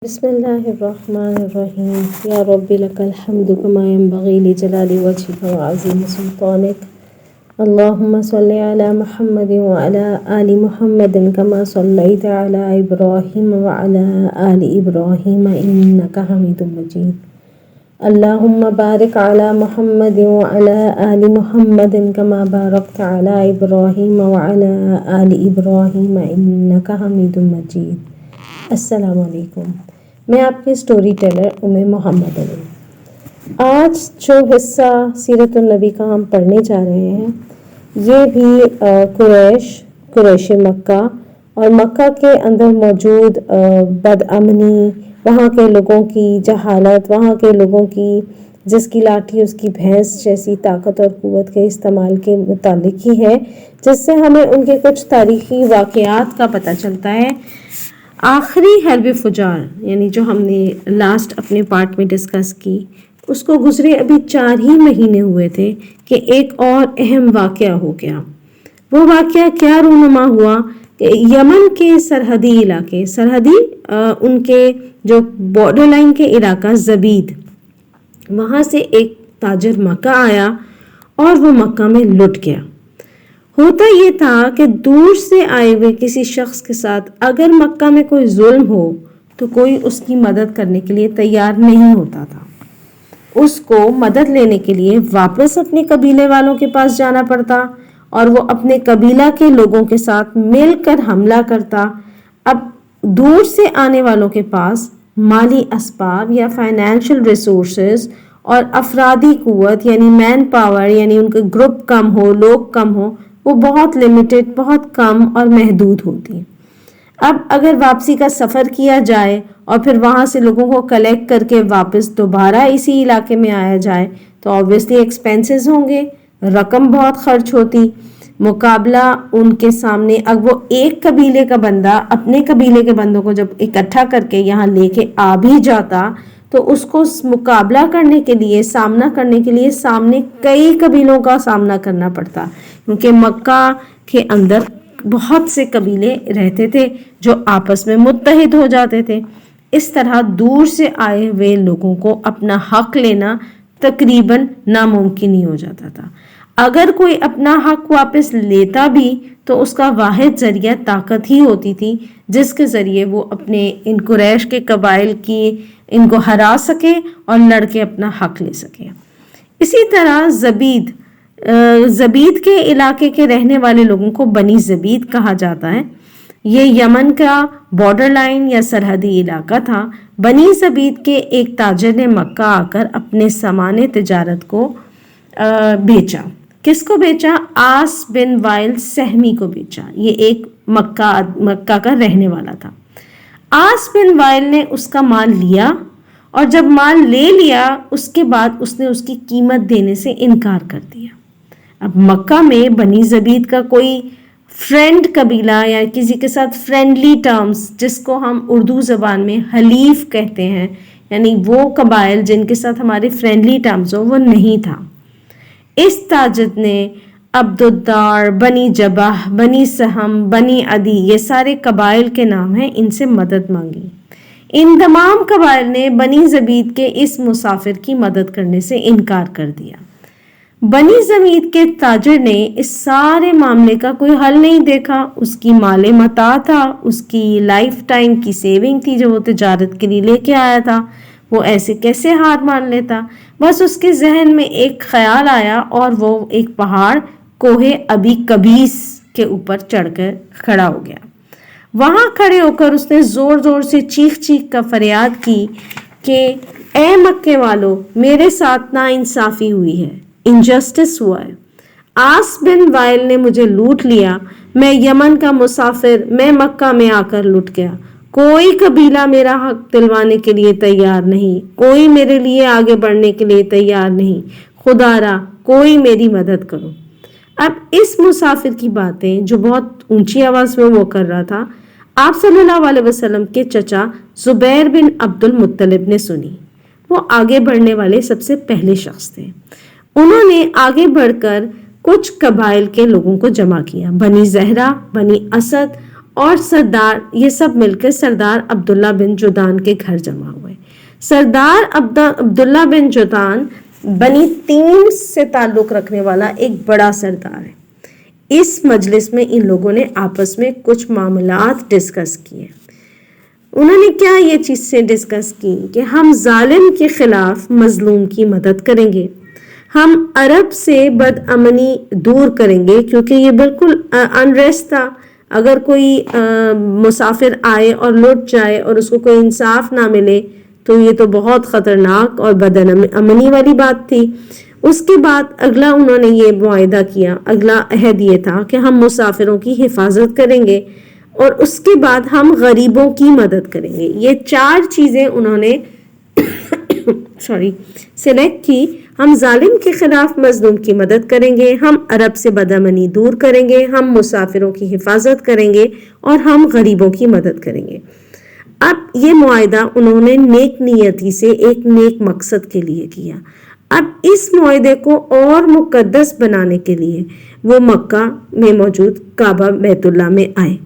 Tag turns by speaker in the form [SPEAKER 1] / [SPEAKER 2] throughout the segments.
[SPEAKER 1] بسم اللہ الرحمن الرحیم یا رب لک الحمد کما ینبغی لجلال وجهک وعظیم سلطانک اللہم صلی علی محمد وعلی آل محمد کما صلیت علی ابراہیم وعلی آل ابراہیم انک حمید مجید اللہم بارک علی محمد وعلی آل محمد کما بارکت علی ابراہیم وعلی آل ابراہیم انک حمید مجید۔ السلام علیکم، میں آپ کی سٹوری ٹیلر محمد علی۔ آج جو حصہ سیرت النبی کا ہم پڑھنے جا رہے ہیں یہ بھی قریش مکہ اور مکہ کے اندر موجود بدامنی، وہاں کے لوگوں کی جہالت، وہاں کے لوگوں کی جس کی لاٹھی اس کی بھینس جیسی طاقت اور قوت کے استعمال کے متعلق ہی ہے، جس سے ہمیں ان کے کچھ تاریخی واقعات کا پتہ چلتا ہے۔ آخری حرب فجار یعنی جو ہم نے لاسٹ اپنے پارٹ میں ڈسکس کی، اس کو گزرے ابھی 4 ہی مہینے ہوئے تھے کہ ایک اور اہم واقعہ ہو گیا۔ وہ واقعہ کیا رونما ہوا کہ یمن کے سرحدی علاقے، ان کے جو بارڈر لائن کے علاقہ زبید، وہاں سے ایک تاجر مکہ آیا اور وہ مکہ میں لٹ گیا۔ ہوتا یہ تھا کہ دور سے آئے ہوئے کسی شخص کے ساتھ اگر مکہ میں کوئی ظلم ہو تو کوئی اس کی مدد کرنے کے لیے تیار نہیں ہوتا تھا۔ اس کو مدد لینے کے لیے واپس اپنے قبیلے والوں کے پاس جانا پڑتا اور وہ اپنے قبیلہ کے لوگوں کے ساتھ مل کر حملہ کرتا۔ اب دور سے آنے والوں کے پاس مالی اسباب یا فائنینشل ریسورسز اور افرادی قوت یعنی مین پاور، یعنی ان کے گروپ کم ہو، لوگ کم ہو، وہ بہت لیمیٹڈ، بہت کم اور محدود ہوتی۔ اب اگر واپسی کا سفر کیا جائے اور پھر وہاں سے لوگوں کو کلیکٹ کر کے واپس دوبارہ اسی علاقے میں آیا جائے تو آبویسلی ایکسپینسز ہوں گے، رقم بہت خرچ ہوتی۔ مقابلہ ان کے سامنے، اب وہ ایک قبیلے کا بندہ اپنے قبیلے کے بندوں کو جب اکٹھا کر کے یہاں لے کے آ بھی جاتا تو اس کو مقابلہ کرنے کے لیے، سامنا کرنے کے لیے سامنے کئی قبیلوں کا سامنا کرنا پڑتا، کیونکہ مکہ کے اندر بہت سے قبیلے رہتے تھے جو آپس میں متحد ہو جاتے تھے۔ اس طرح دور سے آئے ہوئے لوگوں کو اپنا حق لینا تقریباً ناممکن ہی ہو جاتا تھا۔ اگر کوئی اپنا حق واپس لیتا بھی تو اس کا واحد ذریعہ طاقت ہی ہوتی تھی جس کے ذریعے وہ اپنے ان قریش کے قبائل کی ان کو ہرا سکے اور لڑ کے اپنا حق لے سکے۔ اسی طرح زبید کے علاقے کے رہنے والے لوگوں کو بنی زبید کہا جاتا ہے۔ یہ یمن کا بارڈر لائن یا سرحدی علاقہ تھا۔ بنی زبید کے ایک تاجر نے مکہ آ کر اپنے سامان تجارت کو بیچا۔ کس کو بیچا؟ آس بن وائل سہمی کو بیچا۔ یہ ایک مکہ کا رہنے والا تھا۔ آس بن وائل نے اس کا مال لیا اور جب مال لے لیا اس کے بعد اس نے اس کی قیمت دینے سے انکار کر دیا۔ اب مکہ میں بنی زبید کا کوئی فرینڈ قبیلہ یا کسی کے ساتھ فرینڈلی ٹرمز، جس کو ہم اردو زبان میں حلیف کہتے ہیں، یعنی وہ قبائل جن کے ساتھ ہمارے فرینڈلی ٹرمز ہو، وہ نہیں تھا۔ اس تاجر نے عبد الدار، بنی جبہ، بنی سہم، بنی عدی، یہ سارے قبائل کے نام ہیں، ان سے مدد مانگی۔ ان تمام قبائل نے بنی زبید کے اس مسافر کی مدد کرنے سے انکار کر دیا۔ بنی زبید کے تاجر نے اس سارے معاملے کا کوئی حل نہیں دیکھا۔ اس کی مال متاع تھا، اس کی لائف ٹائم کی سیونگ تھی جو وہ تجارت کے لیے لے کے آیا تھا، وہ ایسے کیسے ہار مان لیتا؟ بس اس کے ذہن میں ایک خیال آیا اور وہ ایک پہاڑ کوہ ابی قبیس کے اوپر چڑھ کر کھڑا ہو گیا۔ وہاں کھڑے ہو کر اس نے زور زور سے چیخ کر فریاد کی کہ اے مکے والو، میرے ساتھ ناانصافی ہوئی ہے، انجسٹس ہوا ہے۔ آس بن وائل نے مجھے لوٹ لیا، میں یمن کا مسافر، میں مکہ میں آ کر لٹ گیا۔ کوئی قبیلہ میرا حق دلوانے کے لیے تیار نہیں، کوئی میرے لیے آگے بڑھنے کے لیے تیار نہیں، خدا را کوئی میری مدد کرو۔ اب اس مسافر کی باتیں جو بہت اونچی آواز میں وہ کر رہا تھا، آپ صلی اللہ علیہ وسلم کے چچا زبیر بن عبد المطلب نے سنی۔ وہ آگے بڑھنے والے سب سے پہلے شخص تھے۔ انہوں نے آگے بڑھ کر کچھ قبائل کے لوگوں کو جمع کیا، بنی زہرہ، بنی اسد اور سردار، یہ سب مل کر سردار عبداللہ بن جدعان کے گھر جمع ہوئے۔ سردار عبداللہ بن جدعان بنی تیم سے تعلق رکھنے والا ایک بڑا سردار ہے۔ اس مجلس میں ان لوگوں نے آپس میں کچھ معاملات ڈسکس کیے۔ انہوں نے کیا یہ چیز سے ڈسکس کی کہ ہم ظالم کے خلاف مظلوم کی مدد کریں گے، ہم عرب سے بد امنی دور کریں گے، کیونکہ یہ بالکل انریسٹ تھا۔ اگر کوئی مسافر آئے اور لٹ جائے اور اس کو کوئی انصاف نہ ملے تو یہ تو بہت خطرناک اور بد امنی والی بات تھی۔ اس کے بعد اگلا انہوں نے یہ معاہدہ کیا، اگلا عہد یہ تھا کہ ہم مسافروں کی حفاظت کریں گے اور اس کے بعد ہم غریبوں کی مدد کریں گے۔ یہ 4 چیزیں انہوں نے سلیکٹ کی۔ ہم ظالم کے خلاف مظلوم کی مدد کریں گے، ہم عرب سے بدامنی دور کریں گے، ہم مسافروں کی حفاظت کریں گے اور ہم غریبوں کی مدد کریں گے۔ اب یہ معاہدہ انہوں نے نیک نیتی سے ایک نیک مقصد کے لیے کیا۔ اب اس معاہدے کو اور مقدس بنانے کے لیے وہ مکہ میں موجود کعبہ بیت اللہ میں آئے۔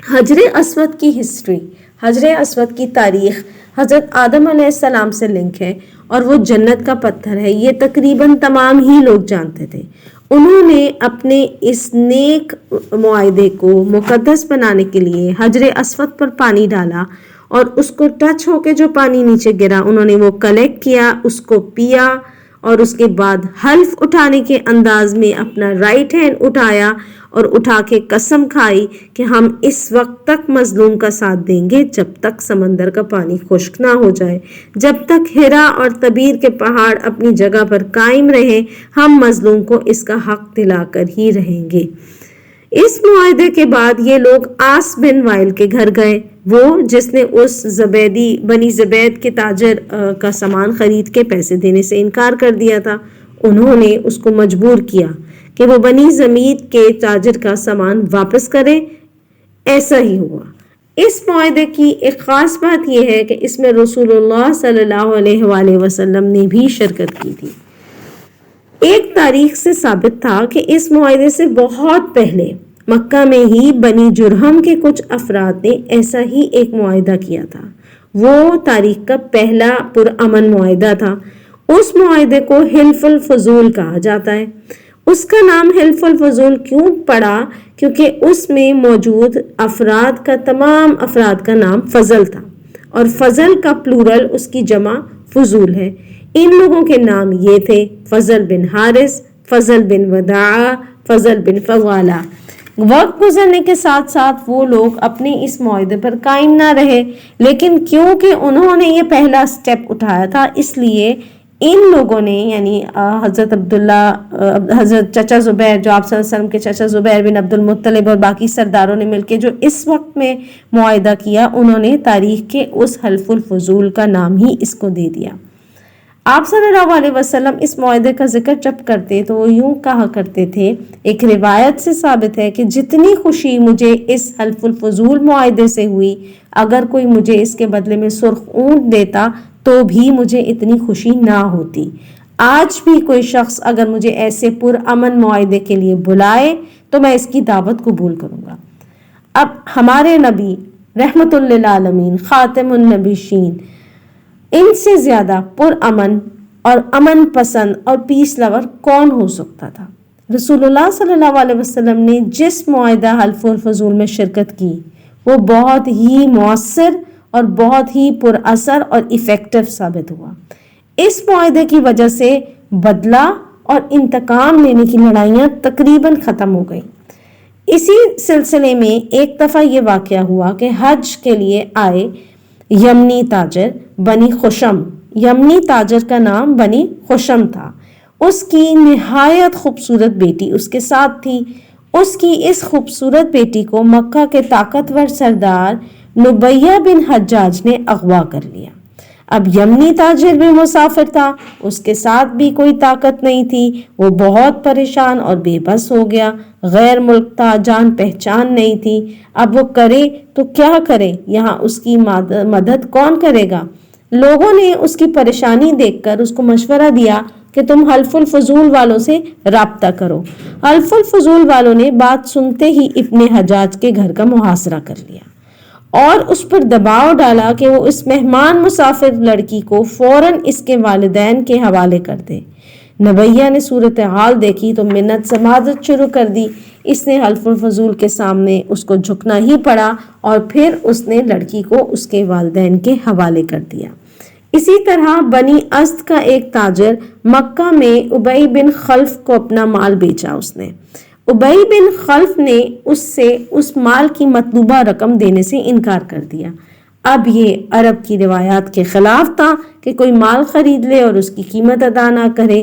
[SPEAKER 1] حجر اسود کی ہسٹری، حجر اسود کی تاریخ حضرت آدم علیہ السلام سے لنک ہے اور وہ جنت کا پتھر ہے، یہ تقریباً تمام ہی لوگ جانتے تھے۔ انہوں نے اپنے اس نیک معاہدے کو مقدس بنانے کے لیے حجر اسود پر پانی ڈالا اور اس کو ٹچ ہو کے جو پانی نیچے گرا انہوں نے وہ کلیکٹ کیا، اس کو پیا اور اس کے بعد حلف اٹھانے کے انداز میں اپنا رائٹ ہینڈ اٹھایا اور اٹھا کے قسم کھائی کہ ہم اس وقت تک مظلوم کا ساتھ دیں گے جب تک سمندر کا پانی خشک نہ ہو جائے، جب تک ہرا اور تبیر کے پہاڑ اپنی جگہ پر قائم رہیں، ہم مظلوم کو اس کا حق دلا کر ہی رہیں گے۔ اس معاہدے کے بعد یہ لوگ آس بن وائل کے گھر گئے، وہ جس نے اس بنی زبید کے تاجر کا سامان خرید کے پیسے دینے سے انکار کر دیا تھا۔ انہوں نے اس کو مجبور کیا کہ وہ بنی زمید کے تاجر کا سامان واپس کرے۔ ایسا ہی ہوا۔ اس معاہدے کی ایک خاص بات یہ ہے کہ اس میں رسول اللہ صلی اللہ علیہ وآلہ وسلم نے بھی شرکت کی تھی۔ ایک تاریخ سے ثابت تھا کہ اس معاہدے سے بہت پہلے مکہ میں ہی بنی جرہم کے کچھ افراد نے ایسا ہی ایک معاہدہ کیا تھا۔ وہ تاریخ کا پہلا پرامن معاہدہ تھا۔ اس معاہدے کو حلف الفضول کہا جاتا ہے۔ اس کا نام حلف الفضول کیوں پڑا؟ کیونکہ اس میں موجود افراد کا تمام افراد کا نام فضل تھا اور فضل کا پلورل اس کی جمع فضول ہے۔ ان لوگوں کے نام یہ تھے فضل بن حارث، فضل بن وداع، فضل بن فضالہ۔ وقت گزرنے کے ساتھ ساتھ وہ لوگ اپنے اس معاہدے پر قائم نہ رہے، لیکن کیونکہ انہوں نے یہ پہلا سٹیپ اٹھایا تھا اس لیے ان لوگوں نے یعنی حضرت چچا زبیر جو آپ صلی اللہ علیہ وسلم کے چچا زبیر بن عبد المطلب اور باقی سرداروں نے مل کے جو اس وقت میں معاہدہ کیا، انہوں نے تاریخ کے اس حلف الفضول کا نام ہی اس کو دے دیا۔ آپ صلی اللہ علیہ وسلم اس معاہدے کا ذکر جب کرتے تو وہ یوں کہا کرتے تھے، ایک روایت سے ثابت ہے کہ جتنی خوشی مجھے اس حلف الفضول معاہدے سے ہوئی، اگر کوئی مجھے اس کے بدلے میں سرخ اونٹ دیتا تو بھی مجھے اتنی خوشی نہ ہوتی۔ آج بھی کوئی شخص اگر مجھے ایسے پرامن معاہدے کے لیے بلائے تو میں اس کی دعوت قبول کروں گا۔ اب ہمارے نبی رحمت للعالمین خاتم النبیین، ان سے زیادہ پرامن اور امن پسند اور پیس لور کون ہو سکتا تھا؟ رسول اللہ صلی اللہ علیہ وسلم نے جس معاہدہ حلف الفضول میں شرکت کی وہ بہت ہی مؤثر اور بہت ہی پر اثر اور ایفیکٹو ثابت ہوا۔ اس معاہدے کی وجہ سے بدلہ اور انتقام لینے کی لڑائیاں تقریباً ختم ہو گئیں۔ اسی سلسلے میں ایک دفعہ یہ واقعہ ہوا کہ حج کے لیے آئے یمنی تاجر بنی خشم، یمنی تاجر کا نام بنی خشم تھا، اس کی نہایت خوبصورت بیٹی اس کے ساتھ تھی۔ اس کی اس خوبصورت بیٹی کو مکہ کے طاقتور سردار نبیہ بن حجاج نے اغوا کر لیا۔ اب یمنی تاجر بھی مسافر تھا، اس کے ساتھ بھی کوئی طاقت نہیں تھی، وہ بہت پریشان اور بے بس ہو گیا، غیر ملک تھا، جان پہچان نہیں تھی۔ اب وہ کرے تو کیا کرے؟ یہاں اس کی مدد کون کرے گا؟ لوگوں نے اس کی پریشانی دیکھ کر اس کو مشورہ دیا، کہ تم حلف الفضول والوں سے رابطہ کرو۔ حلف الفضول والوں نے بات سنتے ہی ابن حجاج کے گھر کا محاصرہ کر لیا اور اس پر دباؤ ڈالا کہ وہ اس مہمان مسافر لڑکی کو فوراً اس کے والدین کے حوالے کر دے۔ نبیہ نے صورتحال دیکھی تو منت سماجت شروع کر دی۔ اس نے حلف الفضول کے سامنے اس کو جھکنا ہی پڑا اور پھر اس نے لڑکی کو اس کے والدین کے حوالے کر دیا۔ اسی طرح بنی اسد کا ایک تاجر مکہ میں ابی بن خلف کو اپنا مال بیچا۔ اس نے ابی بن خلف نے اس سے اس مال کی مطلوبہ رقم دینے سے انکار کر دیا۔ اب یہ عرب کی روایات کے خلاف تھا کہ کوئی مال خرید لے اور اس کی قیمت ادا نہ کرے۔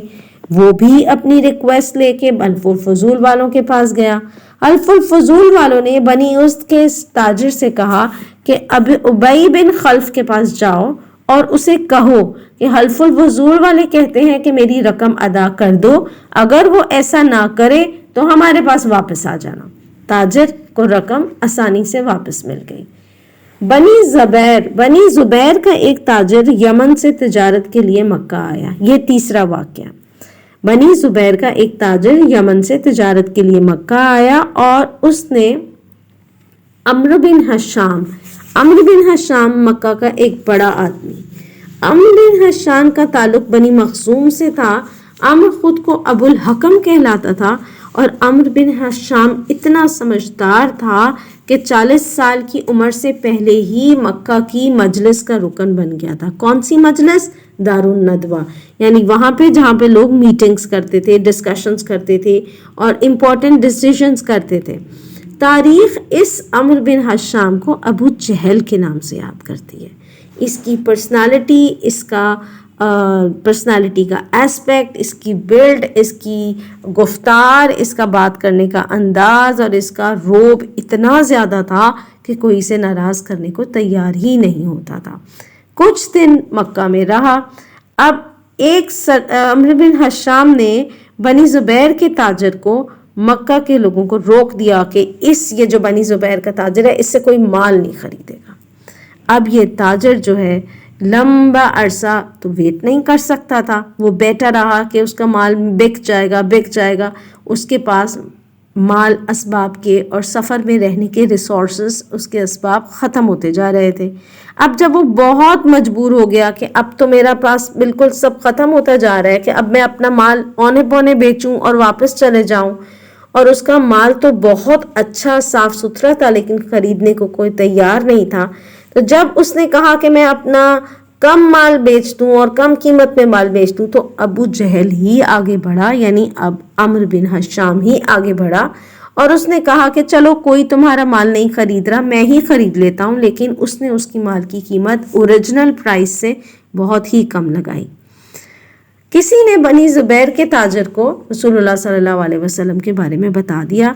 [SPEAKER 1] وہ بھی اپنی ریکویسٹ لے کے حلف الفضول والوں کے پاس گیا۔ حلف الفضول والوں نے بنی اسد کے تاجر سے کہا کہ اب ابی بن خلف کے پاس جاؤ اور اسے کہو کہ حلف الفضول والے کہتے ہیں کہ میری رقم ادا کر دو، اگر وہ ایسا نہ کرے تو ہمارے پاس واپس آ جانا۔ تاجر کو رقم آسانی سے واپس مل گئی۔ بنی زبیر کا ایک تاجر یمن سے تجارت کے لیے مکہ آیا۔ یہ تیسرا واقعہ۔ بنی زبیر کا ایک تاجر یمن سے تجارت کے لیے مکہ آیا اور اس نے عمرو بن حشام مکہ کا ایک بڑا آدمی۔ عمرو بن حشام کا تعلق بنی مخزوم سے تھا۔ عمرو خود کو ابو الحکم کہلاتا تھا اور عمرو بن حشام اتنا سمجھدار تھا کہ 40 سال کی عمر سے پہلے ہی مکہ کی مجلس کا رکن بن گیا تھا۔ کون سی مجلس؟ دار الندوہ، یعنی وہاں پہ جہاں پہ لوگ میٹنگز کرتے تھے، ڈسکشنز کرتے تھے اور امپورٹنٹ ڈیسیژنز کرتے تھے۔ تاریخ اس عمرو بن حشام کو ابو جہل کے نام سے یاد کرتی ہے۔ اس کی پرسنالٹی کا ایسپیکٹ، اس کی بلڈ، اس کی گفتار، اس کا بات کرنے کا انداز اور اس کا روب اتنا زیادہ تھا کہ کوئی اسے ناراض کرنے کو تیار ہی نہیں ہوتا تھا۔ کچھ دن مکہ میں رہا۔ اب عمرو بن حشام نے بنی زبیر کے تاجر کو مکہ کے لوگوں کو روک دیا کہ یہ جو بنی زبیر کا تاجر ہے اس سے کوئی مال نہیں خریدے گا۔ اب یہ تاجر جو ہے لمبا عرصہ تو ویٹ نہیں کر سکتا تھا، وہ بیٹھا رہا کہ اس کا مال بک جائے گا۔ اس کے پاس مال اسباب کے اور سفر میں رہنے کے ریسورسز، اس کے اسباب ختم ہوتے جا رہے تھے۔ اب جب وہ بہت مجبور ہو گیا کہ اب تو میرا پاس بالکل سب ختم ہوتا جا رہا ہے کہ اب میں اپنا مال اونے پونے بیچوں اور واپس چلے جاؤں، اور اس کا مال تو بہت اچھا صاف ستھرا تھا لیکن خریدنے کو کوئی تیار نہیں تھا، تو جب اس نے کہا کہ میں اپنا کم مال بیچ دوں اور کم قیمت میں مال بیچ دوں، تو ابو جہل ہی آگے بڑھا، یعنی اب عمرو بن حشام ہی آگے بڑھا اور اس نے کہا کہ چلو کوئی تمہارا مال نہیں خرید رہا، میں ہی خرید لیتا ہوں۔ لیکن اس نے اس کی مال کی قیمت اوریجنل پرائس سے بہت ہی کم لگائی۔ کسی نے بنی زبیر کے تاجر کو رسول اللہ صلی اللہ علیہ وسلم کے بارے میں بتا دیا۔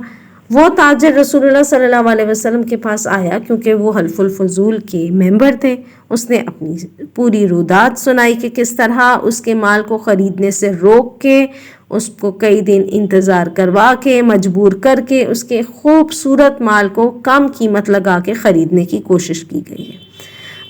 [SPEAKER 1] وہ تاجر رسول اللہ صلی اللہ علیہ وسلم کے پاس آیا کیونکہ وہ حلف الفضول کے ممبر تھے۔ اس نے اپنی پوری رودات سنائی کہ کس طرح اس کے مال کو خریدنے سے روک کے، اس کو کئی دن انتظار کروا کے، مجبور کر کے اس کے خوبصورت مال کو کم قیمت لگا کے خریدنے کی کوشش کی گئی ہے۔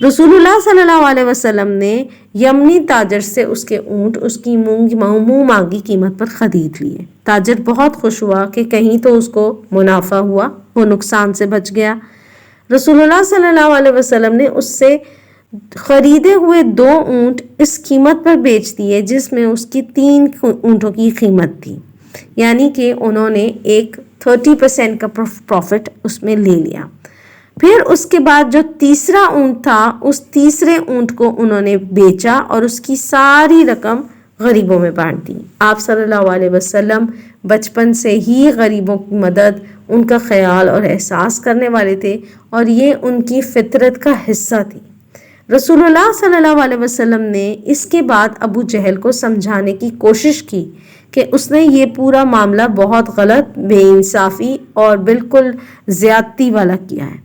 [SPEAKER 1] رسول اللہ صلی اللہ علیہ وسلم نے یمنی تاجر سے اس کے اونٹ اس کی منہ مانگی قیمت پر خرید لیے۔ تاجر بہت خوش ہوا کہ کہیں تو اس کو منافع ہوا، وہ نقصان سے بچ گیا۔ رسول اللہ صلی اللہ علیہ وسلم نے اس سے خریدے ہوئے 2 اونٹ اس قیمت پر بیچ دیے جس میں اس کی 3 اونٹوں کی قیمت تھی، یعنی کہ انہوں نے ایک 30% کا پروفٹ اس میں لے لیا۔ پھر اس کے بعد جو تیسرا اونٹ تھا، اس تیسرے اونٹ کو انہوں نے بیچا اور اس کی ساری رقم غریبوں میں بانٹ دی۔ آپ صلی اللہ علیہ وسلم بچپن سے ہی غریبوں کی مدد، ان کا خیال اور احساس کرنے والے تھے اور یہ ان کی فطرت کا حصہ تھی۔ رسول اللہ صلی اللہ علیہ وسلم نے اس کے بعد ابو جہل کو سمجھانے کی کوشش کی کہ اس نے یہ پورا معاملہ بہت غلط، بے انصافی اور بالکل زیادتی والا کیا ہے۔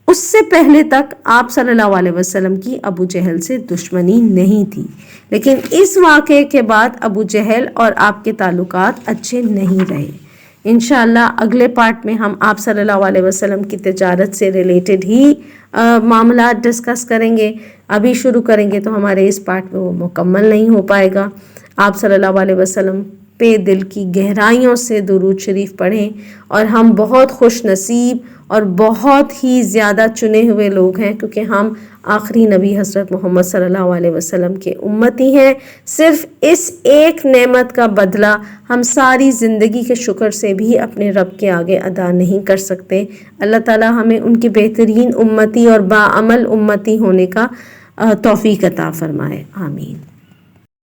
[SPEAKER 1] اس سے پہلے تک آپ صلی اللہ علیہ وسلم کی ابو جہل سے دشمنی نہیں تھی، لیکن اس واقعے کے بعد ابو جہل اور آپ کے تعلقات اچھے نہیں رہے۔ انشاءاللہ اگلے پارٹ میں ہم آپ صلی اللہ علیہ وسلم کی تجارت سے ریلیٹڈ ہی معاملات ڈسکس کریں گے۔ ابھی شروع کریں گے تو ہمارے اس پارٹ میں وہ مکمل نہیں ہو پائے گا۔ آپ صلی اللہ علیہ وسلم پہ دل کی گہرائیوں سے درود شریف پڑھیں، اور ہم بہت خوش نصیب اور بہت ہی زیادہ چنے ہوئے لوگ ہیں، کیونکہ ہم آخری نبی حضرت محمد صلی اللہ علیہ وسلم کے امتی ہیں۔ صرف اس ایک نعمت کا بدلہ ہم ساری زندگی کے شکر سے بھی اپنے رب کے آگے ادا نہیں کر سکتے۔ اللہ تعالی ہمیں ان کے بہترین امتی اور باعمل امتی ہونے کا توفیق عطا فرمائے، آمین۔